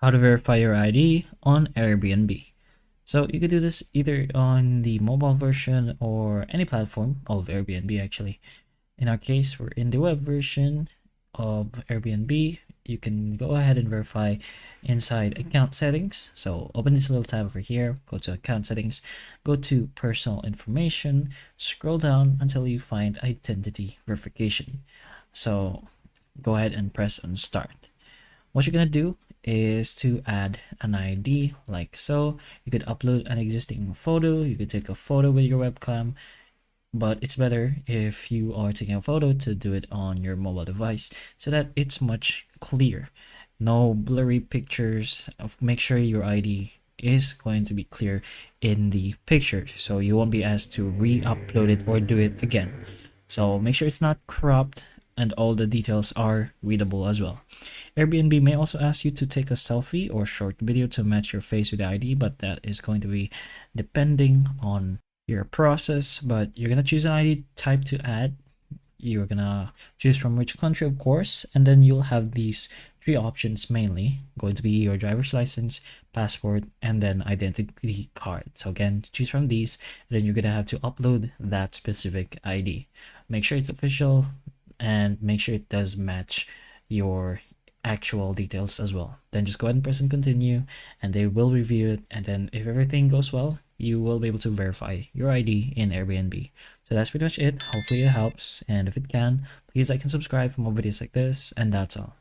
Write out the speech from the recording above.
How to verify your ID on Airbnb. So you could do this either on the mobile version or any platform of Airbnb actually. In our case, we're in the web version of Airbnb. You can go ahead and verify inside account settings. So open this little tab over here, go to account settings, go to personal information, scroll down until you find identity verification. So go ahead and press on start. What you're gonna do is to add an ID like so. You could upload an existing photo, you could take a photo with your webcam, but it's better if you are taking a photo to do it on your mobile device so that it's much clear. No blurry pictures. Make sure your ID is going to be clear in the picture so you won't be asked to re-upload it or do it again. So make sure it's not cropped and all the details are readable as well. Airbnb may also ask you to take a selfie or short video to match your face with the ID, but that is going to be depending on your process. But you're gonna choose an ID type to add. You're gonna choose from which country, of course, and then you'll have these three options mainly going to be your driver's license, passport, and then identity card. So again, choose from these, and then you're gonna have to upload that specific ID. Make sure it's official and make sure it does match your actual details as well. Then just go ahead and press and continue, and they will review it, and then if everything goes well, you will be able to verify your ID in Airbnb. So that's pretty much it. Hopefully it helps, and if it can, please like and subscribe for more videos like this, and that's all.